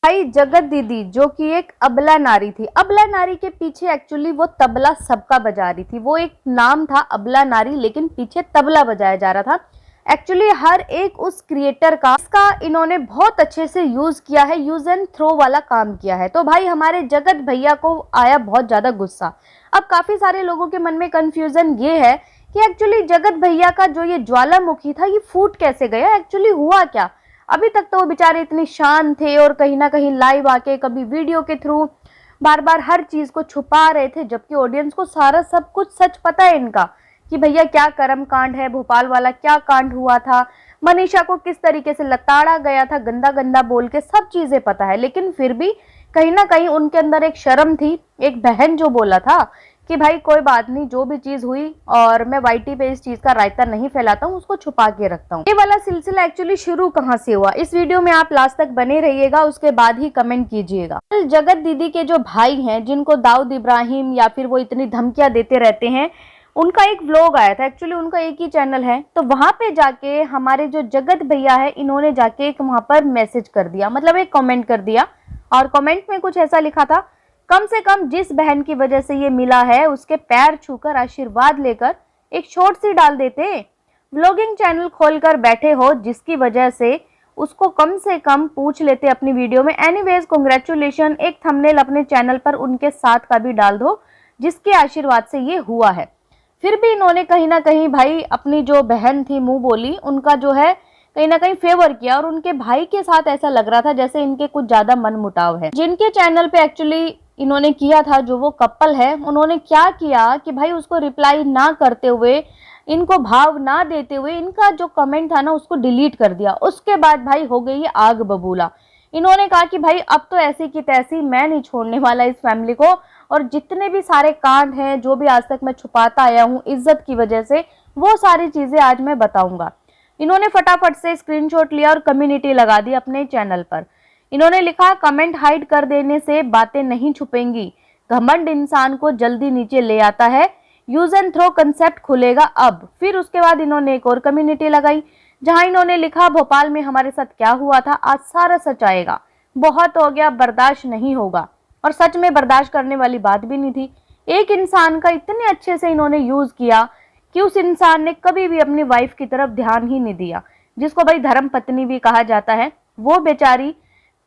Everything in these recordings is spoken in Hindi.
भाई जगत दीदी जो कि एक अबला नारी थी, अबला नारी के पीछे एक्चुअली वो तबला सबका बजा रही थी। वो एक नाम था अबला नारी, लेकिन पीछे तबला बजाया जा रहा था। एक्चुअली हर एक उस क्रिएटर का इसका इन्होंने बहुत अच्छे से यूज किया है, यूज एंड थ्रो वाला काम किया है। तो भाई हमारे जगत भैया को आया बहुत ज्यादा गुस्सा। अब काफी सारे लोगों के मन में कंफ्यूजन ये है कि एक्चुअली जगत भैया का जो ये ज्वालामुखी था ये फूट कैसे गया, एक्चुअली हुआ क्या। अभी तक तो वो बेचारे इतने शांत थे और कहीं ना कहीं लाइव आके कभी वीडियो के थ्रू बार बार हर चीज को छुपा रहे थे, जबकि ऑडियंस को सारा सब कुछ सच पता है इनका कि भैया क्या कर्म कांड है, भोपाल वाला क्या कांड हुआ था, मनीषा को किस तरीके से लताड़ा गया था गंदा गंदा बोल के, सब चीजें पता है। लेकिन फिर भी कहीं ना कहीं उनके अंदर एक शर्म थी। एक बहन जो बोला था कि भाई कोई बात नहीं, जो भी चीज हुई और मैं वाईटी पे इस चीज का रायता नहीं फैलाता हूँ, उसको छुपा के रखता हूँ। ये वाला सिलसिला एक्चुअली शुरू कहाँ से हुआ, इस वीडियो में आप लास्ट तक बने रहिएगा, उसके बाद ही कमेंट कीजिएगा। जगत दीदी के जो भाई हैं, जिनको दाऊद इब्राहिम या फिर वो इतनी धमकियां देते रहते हैं, उनका एक व्लॉग आया था। एक्चुअली उनका एक ही चैनल है, तो वहां पे जाके हमारे जो जगत भैया है इन्होंने जाके एक वहां पर मैसेज कर दिया, मतलब एक कमेंट कर दिया। और कमेंट में कुछ ऐसा लिखा था, कम से कम जिस बहन की वजह से ये मिला है उसके पैर छूकर आशीर्वाद लेकर एक शॉर्ट सी डाल देते। व्लॉगिंग चैनल खोलकर बैठे हो जिसकी वजह से उसको कम से कम पूछ लेते अपनी वीडियो में। एनीवेज कांग्रेचुलेशन, एक थंबनेल अपने चैनल पर उनके साथ का भी डाल दो जिसके आशीर्वाद से ये हुआ है। फिर भी इन्होंने कहीं ना कहीं भाई अपनी जो बहन थी मुंह बोली, उनका जो है कहीं ना कहीं फेवर किया, और उनके भाई के साथ ऐसा लग रहा था जैसे इनके कुछ ज्यादा मनमुटाव है। जिनके चैनल पे एक्चुअली इन्होंने किया था, जो वो कपल है, उन्होंने क्या किया कि भाई उसको रिप्लाई ना करते हुए, इनको भाव ना देते हुए, इनका जो कमेंट था ना उसको डिलीट कर दिया। उसके बाद भाई हो गई आग बबूला। इन्होंने कहा कि भाई अब तो ऐसी की तैसी, मैं नहीं छोड़ने वाला इस फैमिली को, और जितने भी सारे कांड हैं जो भी आज तक मैं छुपाता आया हूँ इज्जत की वजह से, वो सारी चीजें आज मैं बताऊंगा। इन्होंने फटाफट से स्क्रीनशॉट लिया और कम्युनिटी लगा दी अपने चैनल पर। इन्होंने लिखा, कमेंट हाइड कर देने से बातें नहीं छुपेंगी, घमंड इंसान को जल्दी नीचे ले आता है, यूज एंड थ्रो कंसेप्ट खुलेगा अब। फिर उसके बाद इन्होंने एक और कम्युनिटी लगाई जहां इन्होंने लिखा, भोपाल में हमारे साथ क्या हुआ था आज सारा सच आएगा, बहुत हो गया, बर्दाश्त नहीं होगा। और सच में बर्दाश्त करने वाली बात भी नहीं थी। एक इंसान का इतने अच्छे से इन्होंने यूज किया कि उस इंसान ने कभी भी अपनी वाइफ की तरफ ध्यान ही नहीं दिया, जिसको भाई धर्म पत्नी भी कहा जाता है। वो बेचारी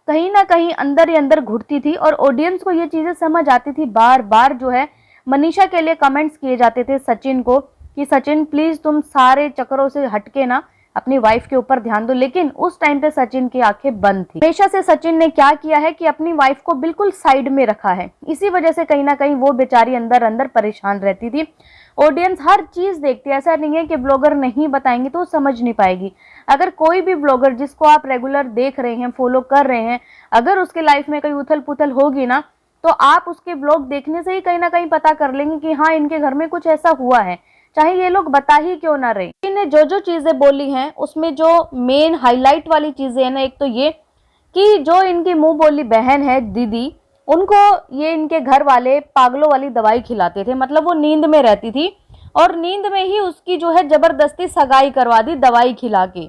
कहीं ना कहीं अंदर ही अंदर घुटती थी, और ऑडियंस को ये चीजें समझ आती थी। बार बार जो है मनीषा के लिए कमेंट्स किए जाते थे सचिन को कि सचिन प्लीज तुम सारे चक्करों से हटके ना अपनी वाइफ के ऊपर ध्यान दो, लेकिन उस टाइम पे सचिन की आंखें बंद थी। हमेशा से सचिन ने क्या किया है कि अपनी वाइफ को बिल्कुल साइड में रखा है। इसी वजह से कहीं ना कहीं वो बेचारी अंदर अंदर परेशान रहती थी। ऑडियंस हर चीज देखती है, ऐसा नहीं है कि ब्लॉगर नहीं बताएंगे तो समझ नहीं पाएगी। अगर कोई भी ब्लॉगर जिसको आप रेगुलर देख रहे हैं, फॉलो कर रहे हैं, अगर उसके लाइफ में कोई उथल पुथल होगी ना, तो आप उसके ब्लॉग देखने से ही कहीं ना कहीं पता कर लेंगे कि हाँ इनके घर में कुछ ऐसा हुआ है, चाहे ये लोग बता ही क्यों ना रहे। इन्हें जो जो चीजें बोली हैं उसमें जो मेन हाईलाइट वाली चीजें है ना, एक तो ये कि जो इनकी मुंह बोली बहन है दीदी, उनको ये इनके घर वाले पागलों वाली दवाई खिलाते थे। मतलब वो नींद में रहती थी और नींद में ही उसकी जो है जबरदस्ती सगाई करवा दी दवाई खिला के।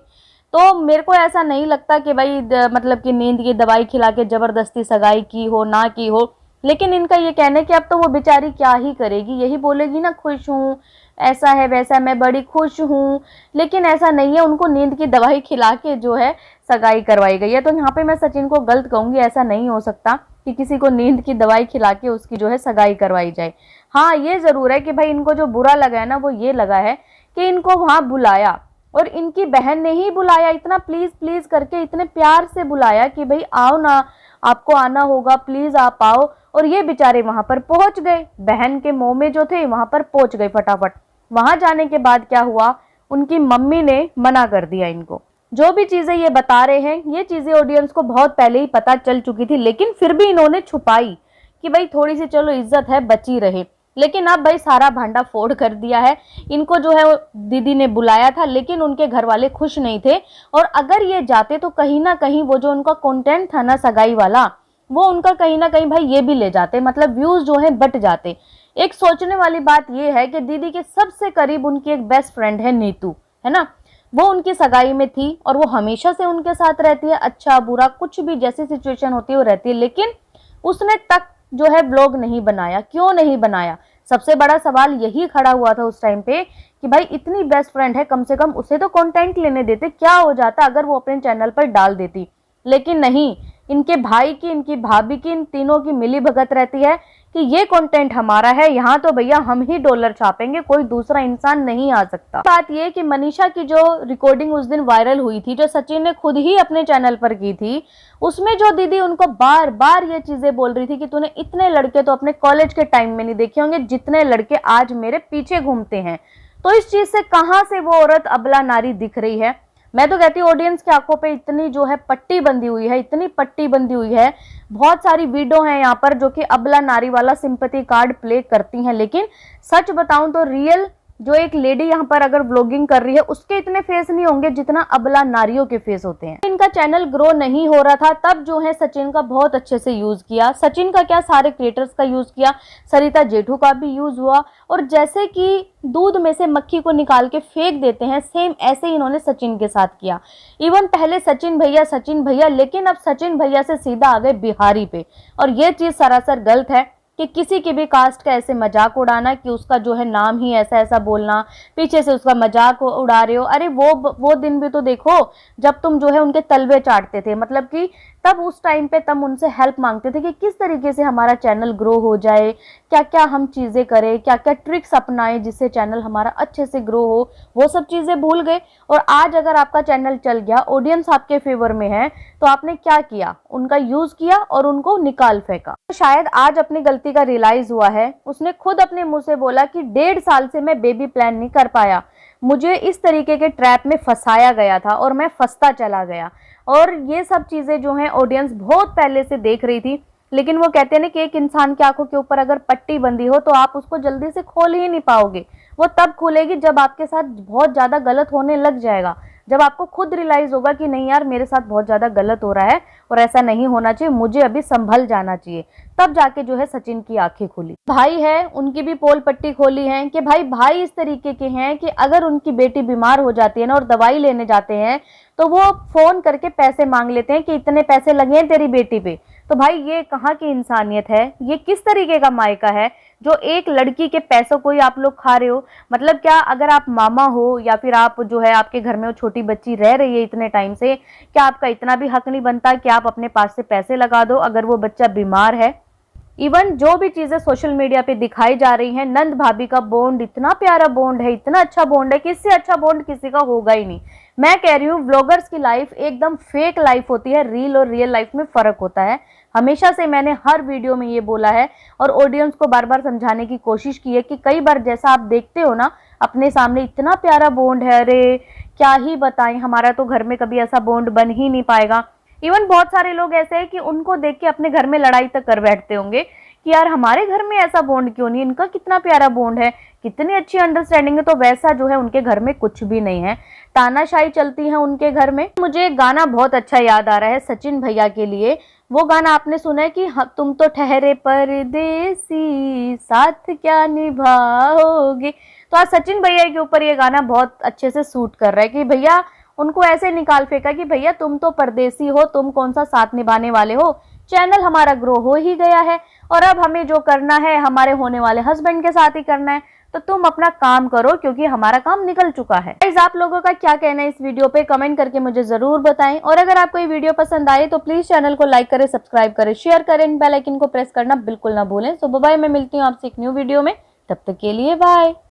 तो मेरे को ऐसा नहीं लगता कि भाई मतलब कि नींद की दवाई खिला के जबरदस्ती सगाई की हो ना की हो, लेकिन इनका ये कहना है कि अब तो वो बेचारी क्या ही करेगी, यही बोलेगी ना खुश हूँ, ऐसा है वैसा, मैं बड़ी खुश हूँ। लेकिन ऐसा नहीं है, उनको नींद की दवाई खिला के जो है सगाई करवाई गई है। तो यहाँ पे मैं सचिन को गलत कहूंगी, ऐसा नहीं हो सकता कि किसी को नींद की दवाई खिला के उसकी जो है सगाई करवाई जाए। हाँ ये जरूर है कि भाई इनको जो बुरा लगा है ना, वो ये लगा है कि इनको वहां बुलाया और इनकी बहन ने ही बुलाया, इतना प्लीज प्लीज करके इतने प्यार से बुलाया कि भाई आओ ना, आपको आना होगा, प्लीज आप आओ। और ये बेचारे वहां पर पहुंच गए, बहन के मुंह में जो थे वहां पर पहुंच गए फटाफट। वहां जाने के बाद क्या हुआ, उनकी मम्मी ने मना कर दिया इनको। जो भी चीजें ये बता रहे हैं ये चीजें ऑडियंस को बहुत पहले ही पता चल चुकी थी, लेकिन फिर भी इन्होंने छुपाई कि भाई थोड़ी सी चलो इज्जत है बची रहे। लेकिन अब भाई सारा भांडा फोड़ कर दिया है। इनको जो है दीदी ने बुलाया था, लेकिन उनके घर वाले खुश नहीं थे, और अगर ये जाते तो कहीं ना कहीं वो जो उनका कंटेंट था ना सगाई वाला, वो उनका कहीं ना कहीं भाई ये भी ले जाते, मतलब व्यूज जो है बट जाते। एक सोचने वाली बात ये है कि दीदी के सबसे करीब उनकी एक बेस्ट फ्रेंड है नीतू, है ना। वो उनकी सगाई में थी और वो हमेशा से उनके साथ रहती है, अच्छा बुरा कुछ भी जैसी सिचुएशन होती है वो रहती है, लेकिन उसने तक जो है व्लॉग नहीं बनाया। क्यों नहीं बनाया? सबसे बड़ा सवाल यही खड़ा हुआ था उस टाइम पे कि भाई इतनी बेस्ट फ्रेंड है, कम से कम उसे तो कंटेंट लेने देते, क्या हो जाता अगर वो अपने चैनल पर डाल देती। लेकिन नहीं, इनके भाई की, इनकी भाभी की, इन तीनों की मिली भगत रहती है कि ये कंटेंट हमारा है, यहाँ तो भैया हम ही डॉलर छापेंगे, कोई दूसरा इंसान नहीं आ सकता। बात ये कि मनीषा की जो रिकॉर्डिंग उस दिन वायरल हुई थी, जो सचिन ने खुद ही अपने चैनल पर की थी, उसमें जो दीदी उनको बार बार ये चीजें बोल रही थी कि तूने इतने लड़के तो अपने कॉलेज के टाइम में नहीं देखे होंगे जितने लड़के आज मेरे पीछे घूमते हैं। तो इस चीज से कहां से वो औरत अबला नारी दिख रही है? मैं तो कहती हूँ ऑडियंस की आंखों पे इतनी जो है पट्टी बंधी हुई है, इतनी पट्टी बंधी हुई है। बहुत सारी वीडियो हैं यहाँ पर जो कि अबला नारी वाला सिंपैथी कार्ड प्ले करती हैं, लेकिन सच बताऊं तो रियल जो एक लेडी यहाँ पर अगर व्लॉगिंग कर रही है उसके इतने फेस नहीं होंगे जितना अबला नारियों के फेस होते हैं। इनका चैनल ग्रो नहीं हो रहा था, तब जो है सचिन का बहुत अच्छे से यूज किया। सचिन का क्या, सारे क्रिएटर्स का यूज किया, सरिता जेठू का भी यूज हुआ। और जैसे कि दूध में से मक्खी को निकाल के फेंक देते हैं, सेम ऐसे ही इन्होंने सचिन के साथ किया। इवन पहले सचिन भैया, लेकिन अब सचिन भैया से सीधा आ गए बिहारी पे। और ये चीज सरासर गलत है कि किसी की भी कास्ट का ऐसे मजाक उड़ाना, कि उसका जो है नाम ही ऐसा ऐसा बोलना, पीछे से उसका मजाक उड़ा रहे हो। अरे वो दिन भी तो देखो जब तुम जो है उनके तलवे चाटते थे, मतलब कि तब उस टाइम पे तब उनसे हेल्प मांगते थे कि किस तरीके से हमारा चैनल ग्रो हो जाए, क्या क्या हम चीजें करें, क्या क्या ट्रिक्स अपनाएं जिससे चैनल हमारा अच्छे से ग्रो हो। वो सब चीजें भूल गए और आज अगर आपका चैनल चल गया, ऑडियंस आपके फेवर में है, तो आपने क्या किया? उनका यूज किया और उनको निकाल फेंका। तो शायद आज अपनी गलती का रियलाइज हुआ है। उसने खुद अपने मुंह से बोला कि 1.5 साल से मैं बेबी प्लान नहीं कर पाया, मुझे इस तरीके के ट्रैप में फंसाया गया था और मैं फंसता चला गया। और ये सब चीजें जो हैं ऑडियंस बहुत पहले से देख रही थी, लेकिन वो कहते हैं ना कि एक इंसान की आंखों के ऊपर अगर पट्टी बंधी हो तो आप उसको जल्दी से खोल ही नहीं पाओगे। वो तब खुलेगी जब आपके साथ बहुत ज्यादा गलत होने लग जाएगा, जब आपको खुद रियलाइज होगा कि नहीं यार मेरे साथ बहुत ज्यादा गलत हो रहा है और ऐसा नहीं होना चाहिए, मुझे अभी संभल जाना चाहिए। तब जाके जो है सचिन की आंखें खुली। भाई है, उनकी भी पोल पट्टी खोली है कि भाई इस तरीके के हैं कि अगर उनकी बेटी बीमार हो जाती है ना और दवाई लेने जाते हैं तो वो फोन करके पैसे मांग लेते हैं कि इतने पैसे लगे हैं तेरी बेटी पे। तो भाई ये कहाँ की इंसानियत है? ये किस तरीके का मायका है जो एक लड़की के पैसों को ही आप लोग खा रहे हो? मतलब क्या अगर आप मामा हो या फिर आप जो है आपके घर में वो छोटी बच्ची रह रही है इतने टाइम से, क्या आपका इतना भी हक नहीं बनता कि आप अपने पास से पैसे लगा दो अगर वो बच्चा बीमार है? इवन जो भी चीजें सोशल मीडिया पे दिखाई जा रही हैं, नंद भाभी का बॉन्ड इतना प्यारा बॉन्ड है, इतना अच्छा बॉन्ड है कि इससे अच्छा बॉन्ड किसी का होगा ही नहीं। मैं कह रही हूँ व्लॉगर्स की लाइफ एकदम फेक लाइफ होती है, रील और रियल लाइफ में फर्क होता है। हमेशा से मैंने हर वीडियो में ये बोला है और ऑडियंस को बार बार समझाने की कोशिश की है कि कई बार जैसा आप देखते हो ना अपने सामने इतना प्यारा बॉन्ड है, अरे क्या ही बताएं, हमारा तो घर में कभी ऐसा बॉन्ड बन ही नहीं पाएगा। इवन बहुत सारे लोग ऐसे हैं कि उनको देख के अपने घर में लड़ाई तक कर बैठते होंगे कि यार हमारे घर में ऐसा बॉन्ड क्यों नहीं, इनका कितना प्यारा बॉन्ड है, कितनी अच्छी अंडरस्टैंडिंग है। तो वैसा जो है उनके घर में कुछ भी नहीं है, तानाशाही चलती है उनके घर में। मुझे एक गाना बहुत अच्छा याद आ रहा है सचिन भैया के लिए। वो गाना आपने सुना है कि तुम तो ठहरे परदेसी साथ क्या निभाओगे। तो आज सचिन भैया के ऊपर ये गाना बहुत अच्छे से सूट कर रहा है कि भैया उनको ऐसे निकाल फेंका कि भैया तुम तो परदेसी हो, तुम कौन सा साथ निभाने वाले हो, चैनल हमारा ग्रो हो ही गया है और अब हमें जो करना है हमारे होने वाले हस्बैंड के साथ ही करना है, तो तुम अपना काम करो क्योंकि हमारा काम निकल चुका है। गाइस आप लोगों का क्या कहना है इस वीडियो पे कमेंट करके मुझे जरूर बताएं और अगर आपको ये वीडियो पसंद आए तो प्लीज चैनल को लाइक करें, सब्सक्राइब करें, शेयर करें, बेल आइकन को प्रेस करना बिल्कुल ना भूलें। सो बाय, मैं मिलती हूँ आपसे एक न्यू वीडियो में, तब तक के लिए बाय।